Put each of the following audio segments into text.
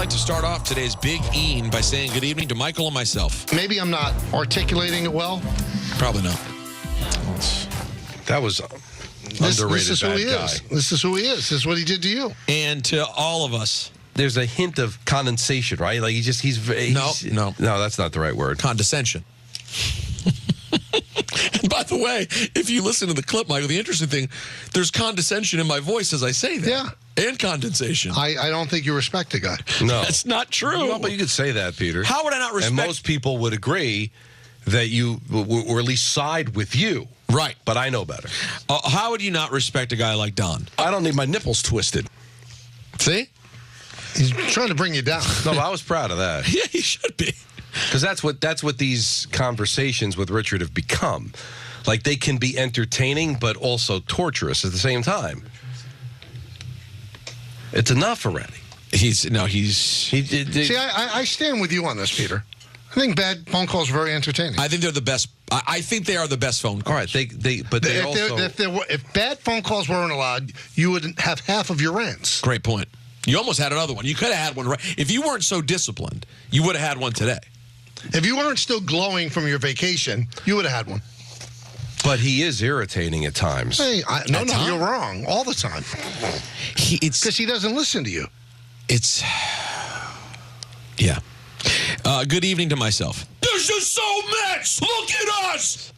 like to start off today's Big Ian by saying good evening to Michael and myself. Maybe I'm not articulating it well. Probably not. That was underrated. This is who he guy. is. This is who he is. This is what he did to you. And to all of us. There's a hint of condensation, right? Like he's No, that's not the right word. Condescension. And by the way, if you listen to the clip, Michael, the interesting thing, there's condescension in my voice as I say that. Yeah. And condensation. I don't think you respect the guy. No. That's not true. No, but you could say that, Peter. How would I not respect? And most people would agree that you, or at least side with you. Right. But I know better. How would you not respect a guy like Don? I don't need my nipples twisted. See? He's trying to bring you down. No, but I was proud of that. Yeah, he should be. Because that's what these conversations with Richard have become. Like, they can be entertaining, but also torturous at the same time. It's enough already. See, I stand with you on this, Peter. I think bad phone calls are very entertaining. I think they're the best. I think they are the best phone calls. All right, if bad phone calls weren't allowed, you would have half of your rents. Great point. You almost had another one. You could have had one right. If you weren't so disciplined, you would have had one today. If you weren't still glowing from your vacation, you would have had one. But he is irritating at times. Hey, no, you're wrong. All the time. Because he doesn't listen to you. Yeah. Good evening to myself. This is so much. Look at us.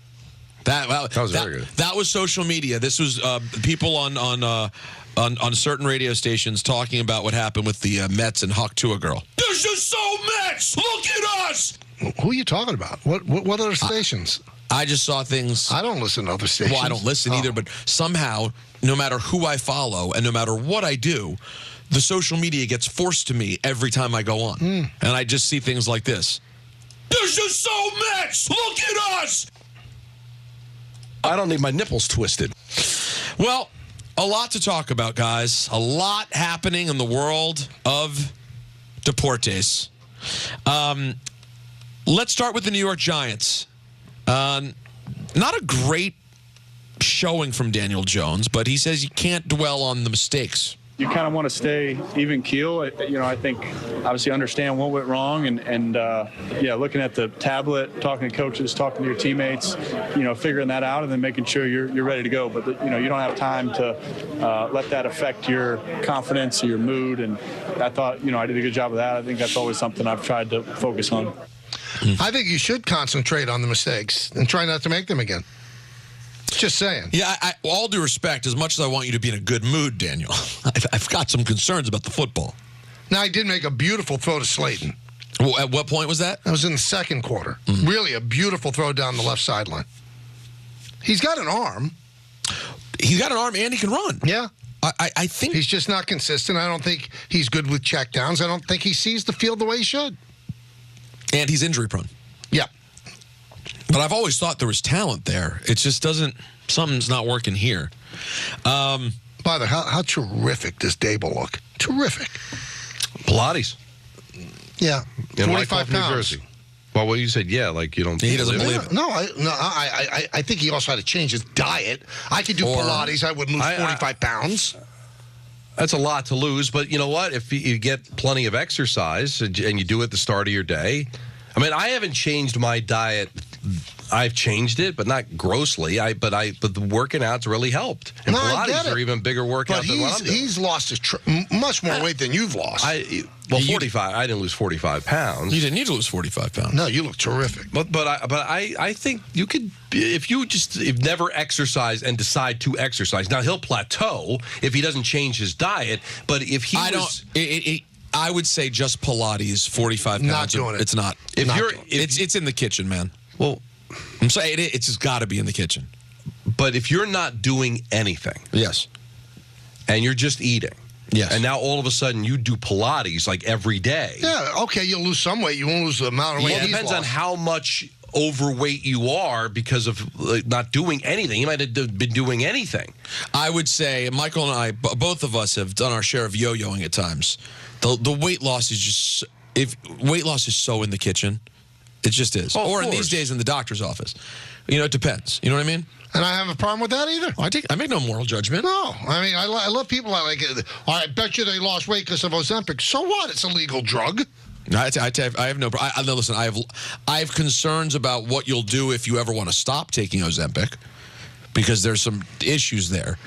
That was very good. That was social media. This was people on certain radio stations talking about what happened with the Mets and Hawk Tua girl. This is so much. Look at us. Who are you talking about? What other stations? I just saw things. I don't listen to other stations. Well, I don't listen either, but somehow, no matter who I follow and no matter what I do, the social media gets forced to me every time I go on. And I just see things like this. This is so much. Look at us. I don't need my nipples twisted. Well, a lot to talk about, guys. A lot happening in the world of deportes. Let's start with the New York Giants. Not a great showing from Daniel Jones, but he says you can't dwell on the mistakes. You kind of want to stay even keel. I think obviously understand what went wrong and looking at the tablet, talking to coaches, talking to your teammates, figuring that out and then making sure you're ready to go. But, you don't have time to let that affect your confidence or your mood. And I thought, I did a good job of that. I think that's always something I've tried to focus on. I think you should concentrate on the mistakes and try not to make them again. Just saying. Yeah, all due respect, as much as I want you to be in a good mood, Daniel, I've got some concerns about the football. Now, I did make a beautiful throw to Slayton. Well, at what point was that? That was in the second quarter. Really a beautiful throw down the left sideline. He's got an arm. He's got an arm and he can run. Yeah. I think he's just not consistent. I don't think he's good with checkdowns. I don't think he sees the field the way he should. And he's injury prone. Yeah. But I've always thought there was talent there. It just doesn't, something's not working here. By the way, how terrific does Dable look? Terrific. Pilates. Yeah. In 45 pounds. New Jersey. Well, what you said, yeah, like you don't. He doesn't believe it. No, I think he also had to change his diet. I could do Pilates. I would lose 45 pounds. That's a lot to lose, but you know what? If you get plenty of exercise and you do it at the start of your day. I mean, I haven't changed my diet. I've changed it, but not grossly. But the working out's really helped. And Pilates are even bigger workout than what I'm doing. He's lost much more weight than you've lost. 45. I didn't lose 45 pounds. You didn't need to lose 45 pounds. No, you look terrific. But I think you could, if you never exercise and decide to exercise. Now he'll plateau if he doesn't change his diet. But if he I would say just Pilates, 45 pounds. Not doing it. It's not. It's in the kitchen, man. Well, I'm saying it's just got to be in the kitchen. But if you're not doing anything, yes, and you're just eating, yes, and now all of a sudden you do Pilates like every day. Yeah, okay, you'll lose some weight. You won't lose the amount of weight. Well, it depends on how much overweight you are because of not doing anything. You might have been doing anything. I would say Michael and I, both of us, have done our share of yo-yoing at times. The weight loss is just weight loss is so in the kitchen. It just is. Oh, or in these days in the doctor's office. It depends. You know what I mean? And I have a problem with that either. I make no moral judgment. No. I mean, I love people that like, I bet you they lost weight because of Ozempic. So what? It's a legal drug. I have no. Listen. I have concerns about what you'll do if you ever want to stop taking Ozempic, because there's some issues there.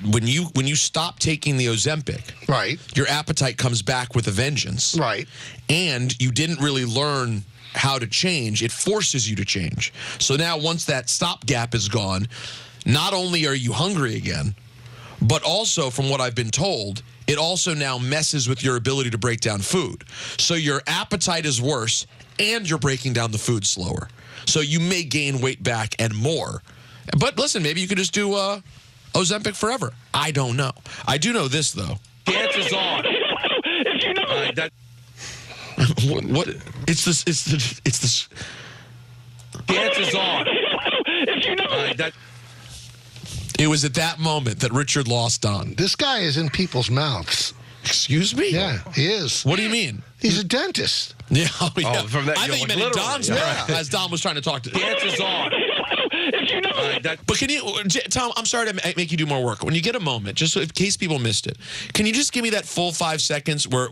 When you stop taking the Ozempic, right, your appetite comes back with a vengeance, right, and you didn't really learn how to change. It forces you to change. So now, once that stopgap is gone, not only are you hungry again, but also, from what I've been told, it also now messes with your ability to break down food. So your appetite is worse, and you're breaking down the food slower. So you may gain weight back and more. But listen, maybe you could just do Ozempic forever. I don't know. I do know this, though. The answer's on. What? It's this. The answer's on. It was at that moment that Richard lost Don. This guy is in people's mouths. Excuse me? Yeah, he is. What do you mean? He's a dentist. Yeah. From that, I thought you meant in Don's mouth, as Don was trying to talk to. The answer's on. But can you, Tom, I'm sorry to make you do more work. When you get a moment, just in case people missed it, can you just give me that full 5 seconds where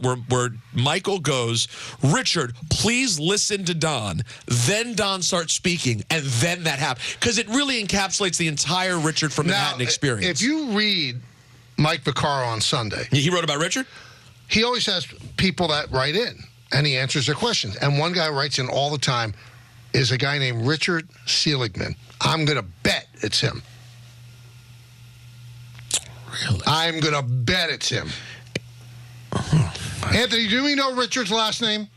Michael goes, Richard, please listen to Don. Then Don starts speaking, and then that happens. Because it really encapsulates the entire Richard from Manhattan experience. If you read Mike Vaccaro on Sunday. He wrote about Richard? He always has people that write in, and he answers their questions. And one guy writes in all the time is a guy named Richard Seligman. I'm going to bet it's him. Really? I'm going to bet it's him. Anthony, do we know Richard's last name?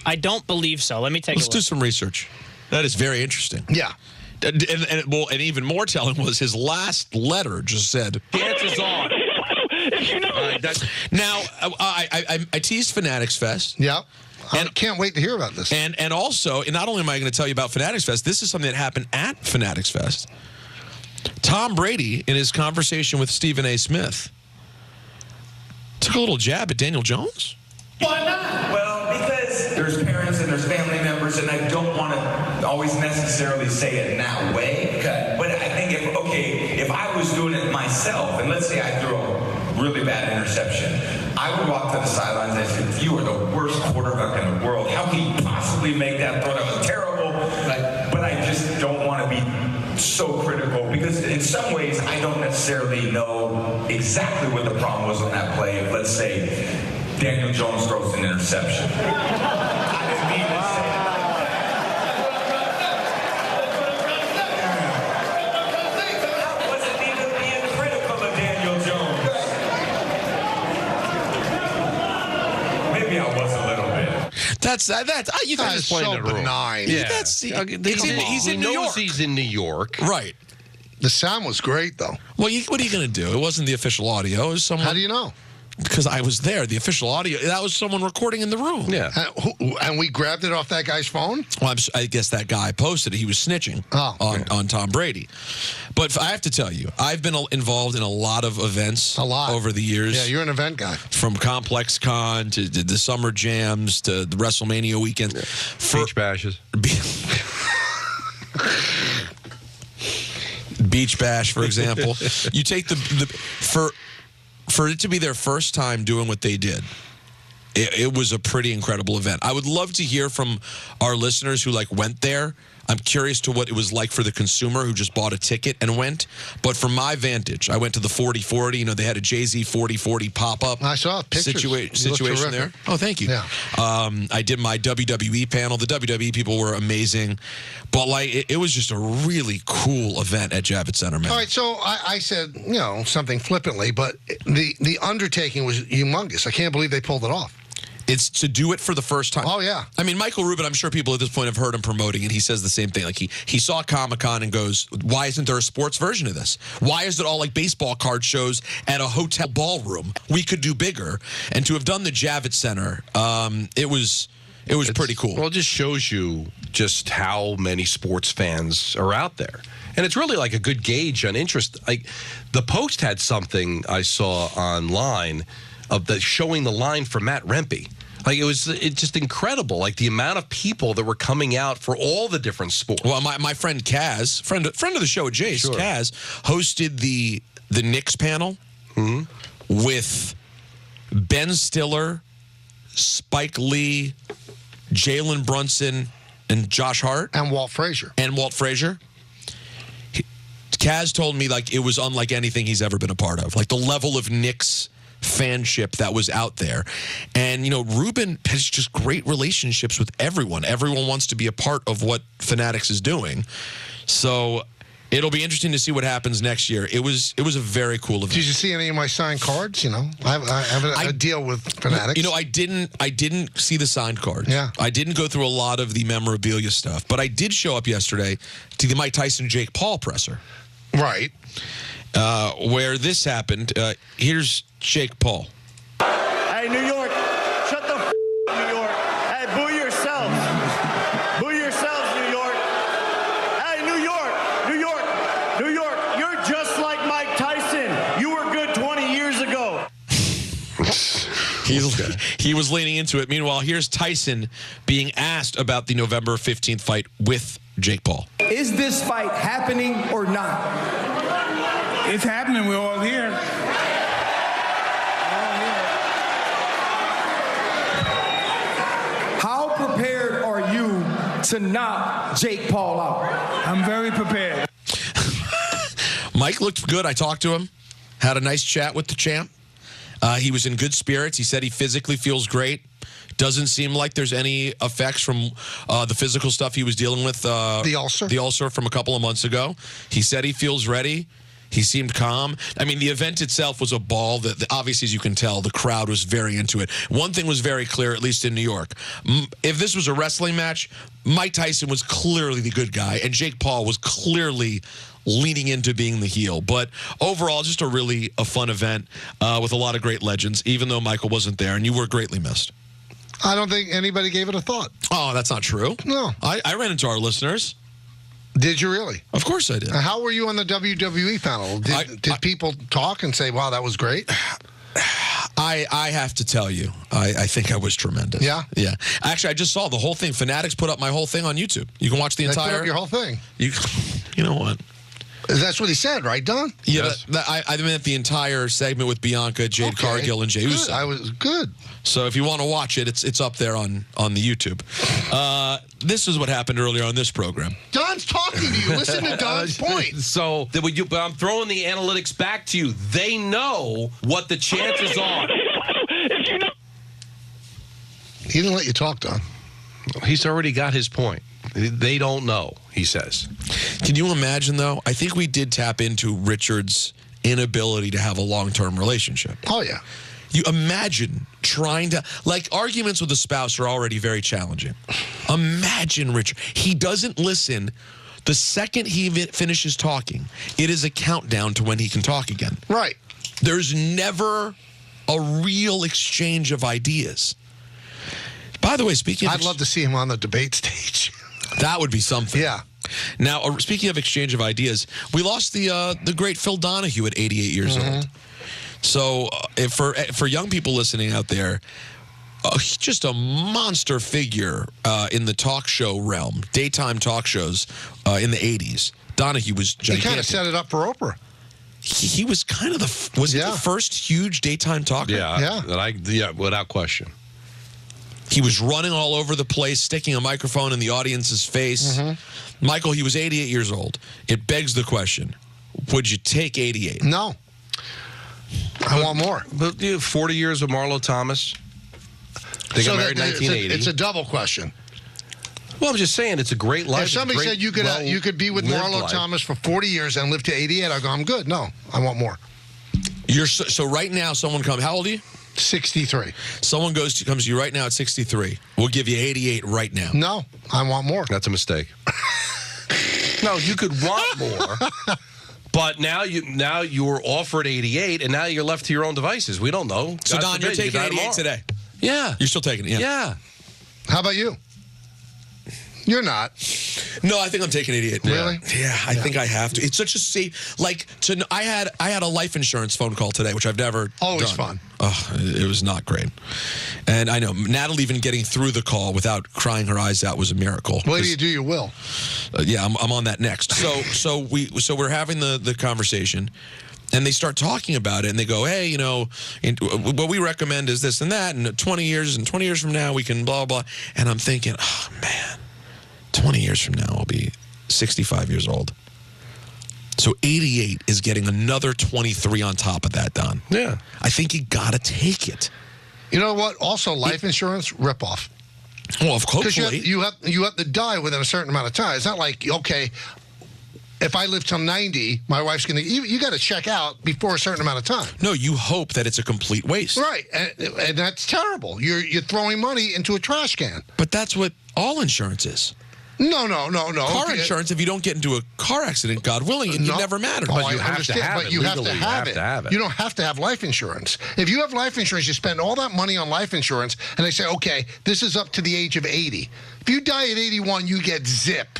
I don't believe so. Let me take a look. Let's do some research. That is very interesting. Yeah. And even more telling was his last letter just said, the answer's on. Now, I teased Fanatics Fest. Yeah. I can't wait to hear about this. And also, not only am I going to tell you about Fanatics Fest, this is something that happened at Fanatics Fest. Tom Brady, in his conversation with Stephen A. Smith, took a little jab at Daniel Jones. Why not? Well, because there's parents and there's family members, and I don't want to always necessarily say it in that way. Okay. But I think if I was doing it myself, and let's say I threw a really bad interception, I would walk to the sidelines and say, if you are the worst quarterback in the world, how can you possibly make that throw? That was terrible. But I just don't want to be so critical, because in some ways I don't necessarily know exactly what the problem was on that play. If, let's say, Daniel Jones throws an interception. I didn't mean to say it. I wasn't even being critical of Daniel Jones. Maybe I was a little bit. That's you think That's so benign. Yeah. He's in New York. He's in New York. Right. The sound was great, though. Well, what are you going to do? It wasn't the official audio. It was someone. How do you know? Because I was there. The official audio, that was someone recording in the room. Yeah. And we grabbed it off that guy's phone? Well, I guess that guy posted it. He was snitching on Tom Brady. But I have to tell you, I've been involved in a lot of events over the years. Yeah, you're an event guy. From Complex Con to the Summer Jams to the WrestleMania weekend. Beach bashes. Beach Bash, for example. You take for it to be their first time doing what they did, it was a pretty incredible event. I would love to hear from our listeners who went there. I'm curious to what it was like for the consumer who just bought a ticket and went. But from my vantage, I went to the 40-40. They had a Jay-Z 40-40 pop-up. I saw pictures. Situation there. Oh, thank you. Yeah. I did my WWE panel. The WWE people were amazing. But it was just a really cool event at Javits Center, man. All right, so I said, something flippantly, but the undertaking was humongous. I can't believe they pulled it off. It's to do it for the first time. Oh, yeah. I mean, Michael Rubin, I'm sure people at this point have heard him promoting it. He says the same thing. He saw Comic-Con and goes, why isn't there a sports version of this? Why is it all like baseball card shows at a hotel ballroom? We could do bigger. And to have done the Javits Center, it was pretty cool. Well, it just shows you just how many sports fans are out there. And it's really like a good gauge on interest. The Post had something I saw online of showing the line for Matt Rempe, Like it's just incredible. Like the amount of people that were coming out for all the different sports. Well, my friend Kaz, friend of the show, Jace, Sure. Kaz, hosted the Knicks panel with Ben Stiller, Spike Lee, Jalen Brunson, and Josh Hart. And Walt Frazier. Kaz told me like it was unlike anything he's ever been a part of. Like the level of Knicks fanship that was out there. And, Ruben has just great relationships with everyone. Everyone wants to be a part of what Fanatics is doing. So it'll be interesting to see what happens next year. It was a very cool event. Did you see any of my signed cards? I have a deal with Fanatics. I didn't see the signed cards. Yeah. I didn't go through a lot of the memorabilia stuff, but I did show up yesterday to the Mike Tyson Jake Paul presser. Right. Where this happened. Here's Jake Paul. Hey, New York, shut the up, New York. Hey, boo yourselves. Boo yourselves, New York. Hey, New York, you're just like Mike Tyson. You were good 20 years ago. He was leaning into it. Meanwhile, here's Tyson being asked about the November 15th fight with Jake Paul. Is this fight happening or not? It's happening. We're all here. How prepared are you to knock Jake Paul out? I'm very prepared. Mike looked good. I talked to him. Had a nice chat with the champ. He was in good spirits. He said he physically feels great. Doesn't seem like there's any effects from the physical stuff he was dealing with. The ulcer? The ulcer from a couple of months ago. He said he feels ready. He seemed calm. I mean, the event itself was a ball that, obviously, as you can tell, the crowd was very into it. One thing was very clear, at least in New York. If this was a wrestling match, Mike Tyson was clearly the good guy, and Jake Paul was clearly leaning into being the heel. But overall, just a fun event with a lot of great legends, even though Michael wasn't there, and you were greatly missed. I don't think anybody gave it a thought. Oh, that's not true. No. I ran into our listeners. Did you really? Of course I did. How were you on the WWE panel? Did people talk and say, wow, that was great? I have to tell you, I think I was tremendous. Yeah? Yeah. Actually, I just saw the whole thing. Fanatics put up my whole thing on YouTube. You can watch the They entire... put up your whole thing. You know what? That's what he said, right, Don? Yeah, Yes. I meant the entire segment with Bianca, Jade Cargill, and Jey Good. Uso. I was good. So if you want to watch it, it's up there on the YouTube. This is what happened earlier on this program. Don's talking to you. Listen to Don's point. So but I'm throwing the analytics back to you. They know what the chances are. He didn't let you talk, Don. He's already got his point. They don't know, he says. Can you imagine, though? I think we did tap into Richard's inability to have a long-term relationship. Oh, yeah. You imagine trying to, like, arguments with a spouse are already very challenging. Imagine Richard. He doesn't listen. The second he finishes talking, it is a countdown to when he can talk again. Right. There's never a real exchange of ideas. By the way, speaking of... I'd love to see him on the debate stage. That would be something. Yeah. Now, speaking of exchange of ideas, we lost the great Phil Donahue at 88 years old. So for young people listening out there, just a monster figure in the talk show realm, daytime talk shows in the 80s. Donahue was gigantic. He kind of set it up for Oprah. He was kind of he the first huge daytime talker? Yeah, without question. He was running all over the place, sticking a microphone in the audience's face. Michael, he was 88 years old. It begs the question, would you take 88? No. I want more. But 40 years with Marlo Thomas. They got married in 1980. It's a double question. Well, I'm just saying it's a great life. If somebody said you could be with Marlo Thomas for 40 years and live to 88, I go, I'm good. No, I want more. So right now, someone comes. How old are you? 63. Someone comes to you right now at 63. We'll give you 88 right now. No, I want more. That's a mistake. No, you could want more. But now you were offered 88, and now you're left to your own devices. We don't know. So, Don, you're taking 88 today? Yeah. You're still taking it? Yeah. How about you? You're not. No, I think I'm taking 88. Really? Yeah, I think I have to. It's such a safe. I had a life insurance phone call today, which I've never Always done. fun. Oh, it was not great. And I know Natalie even getting through the call without crying her eyes out was a miracle. Wait till you do your will. Yeah, I'm on that next. So we're having the conversation. And they start talking about it, and they go, hey, what we recommend is this and that, and 20 years from now, we can blah, blah. And I'm thinking, oh, man, 20 years from now, I'll be 65 years old. So 88 is getting another 23 on top of that, Don. Yeah. I think you got to take it. You know what? Also, life insurance, ripoff. Well, of course. Because you have to die within a certain amount of time. It's not like, okay, if I live till 90, my wife's going to... You got to check out before a certain amount of time. No, you hope that it's a complete waste. Right, and that's terrible. You're throwing money into a trash can. But that's what all insurance is. No. Car insurance, if you don't get into a car accident, God willing, it never mattered. Oh, But you have to have but it. you have to Legally, have you have it. You don't have to have life insurance. If you have life insurance, you spend all that money on life insurance, and they say, okay, this is up to the age of 80. If you die at 81, you get zip.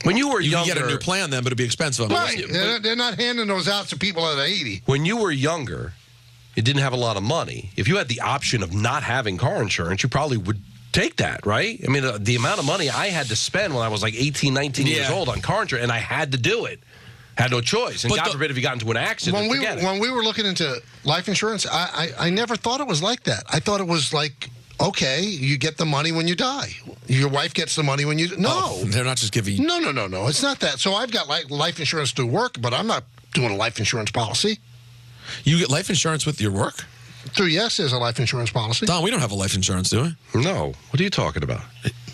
When you were You younger, can get a new plan then, but it'd be expensive. Right. They're not handing those out to people at 80. when you were younger, you didn't have a lot of money. If you had the option of not having car insurance, you probably would take that, right? I mean, the amount of money I had to spend when I was like 18, 19 years old on car insurance, and I had to do it. Had no choice. And But God forbid if you got into an accident, forget it. When we were looking into life insurance, I never thought it was like that. I thought it was like, okay, you get the money when you die. Your wife gets the money when you... No. Oh, they're not just giving you... No. It's not that. So I've got life insurance through work, but I'm not doing a life insurance policy. You get life insurance with your work? Through Yes, there's a life insurance policy. Don, we don't have a life insurance, do we? No. What are you talking about?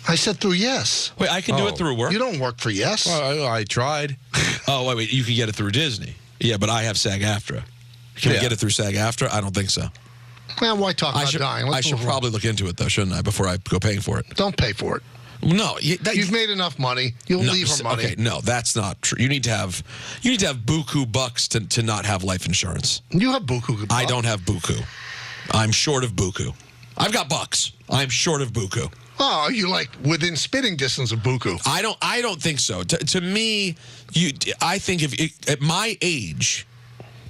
I said through Yes. Wait, I can do it through work? You don't work for Yes. Well, I tried. Oh, wait, you can get it through Disney. Yeah, but I have SAG-AFTRA. Can we get it through SAG-AFTRA? I don't think so. Well, why talk about dying? I should probably look into it, though, shouldn't I, before I go paying for it? Don't pay for it. No. You've made enough money. You'll leave her money. Okay, no, that's not true. You need to have buku bucks to not have life insurance. You have buku bucks. I don't have buku. I'm short of buku. I've got bucks. I'm short of buku. Oh, are you like within spitting distance of buku? I don't think so. To me, I think at my age,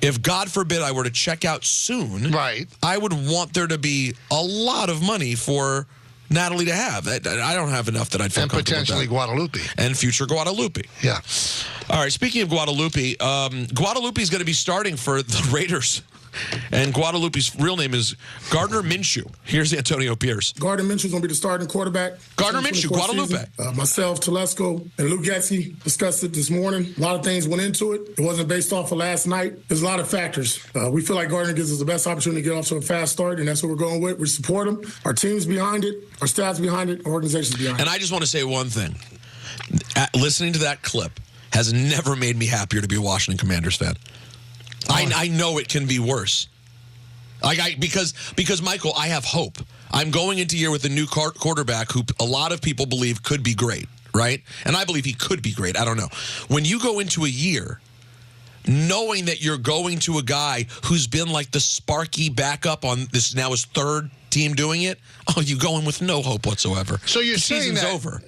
if God forbid I were to check out soon, right, I would want there to be a lot of money for Natalie to have. I don't have enough that I'd feel and comfortable potentially with that. Guadalupe And future Guadalupe. Yeah. All right, speaking of Guadalupe, Guadalupe is going to be starting for the Raiders. And Guadalupe's real name is Gardner Minshew. Here's Antonio Pierce. Gardner Minshew's going to be the starting quarterback. Gardner Minshew, Guadalupe. Myself, Telesco, and Luke Getzey discussed it this morning. A lot of things went into it. It wasn't based off of last night. There's a lot of factors. We feel like Gardner gives us the best opportunity to get off to a fast start, and that's what we're going with. We support him. Our team's behind it. Our staff's behind it. Our organization's behind it. And I just want to say one thing. Listening to that clip has never made me happier to be a Washington Commanders fan. I know it can be worse. Because Michael, I have hope. I'm going into year with a new quarterback who a lot of people believe could be great, right? And I believe he could be great. I don't know. When you go into a year knowing that you're going to a guy who's been like the sparky backup on this now his third team doing it, you go in with no hope whatsoever. So you're saying season's that over.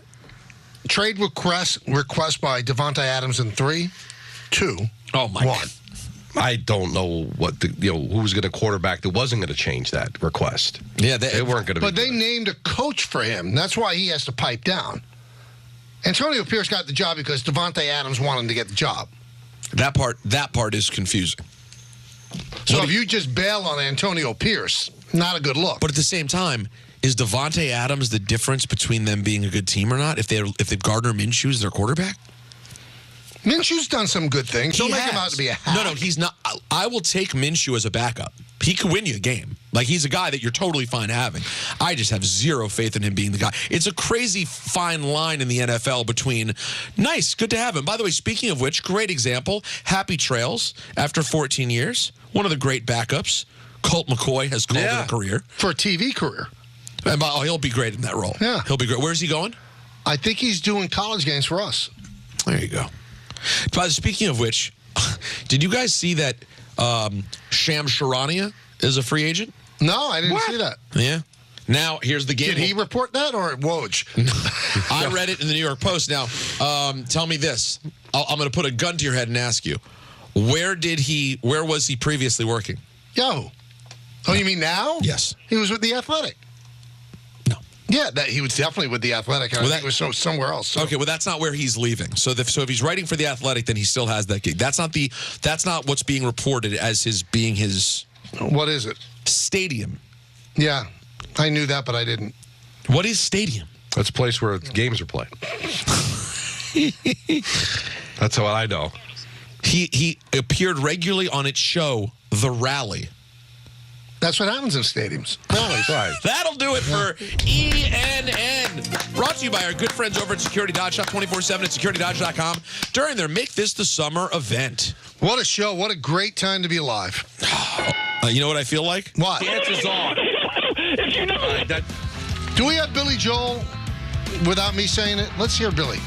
Trade request by Devontae Adams in 3, 2, oh my 1. God. I don't know what who's going to quarterback that wasn't going to change that request. Yeah, they weren't going to. But they named a coach for him. That's why he has to pipe down. Antonio Pierce got the job because Devontae Adams wanted him to get the job. That part is confusing. So if you just bail on Antonio Pierce, not a good look. But at the same time, is Devontae Adams the difference between them being a good team or not? If Gardner Minshew's their quarterback? Minshew's done some good things. Don't make him out to be a hack. No, he's not. I will take Minshew as a backup. He could win you a game. Like, he's a guy that you're totally fine having. I just have zero faith in him being the guy. It's a crazy fine line in the NFL between, nice, good to have him. By the way, speaking of which, great example, Happy Trails after 14 years. One of the great backups. Colt McCoy has called it a career. For a TV career. And he'll be great in that role. Yeah. He'll be great. Where's he going? I think he's doing college games for us. There you go. But speaking of which, did you guys see that Sham Charania is a free agent? No, I didn't see that. Yeah. Now, here's the game. Did he report that or Woj? I read it in the New York Post. Now, tell me this. I'm going to put a gun to your head and ask you. Where was he previously working? Yo. Oh, you mean now? Yes. He was with The Athletic. No. Yeah, he was definitely with The Athletic. I think it was somewhere else. So. Okay, well, that's not where he's leaving. So if he's writing for The Athletic, then he still has that gig. That's not what's being reported as being his... What is it? Stadium. Yeah, I knew that, but I didn't. What is Stadium? That's a place where games are played. That's what I know. He appeared regularly on its show, The Rally. That's what happens in stadiums. Rallies. Right. That'll do it for ENN. Brought to you by our good friends over at Security Dodge. Shop 24/7 at securitydodge.com during their Make This the Summer event. What a show. What a great time to be alive. You know what I feel like? What? Dance is on. Do we have Billy Joel without me saying it? Let's hear Billy.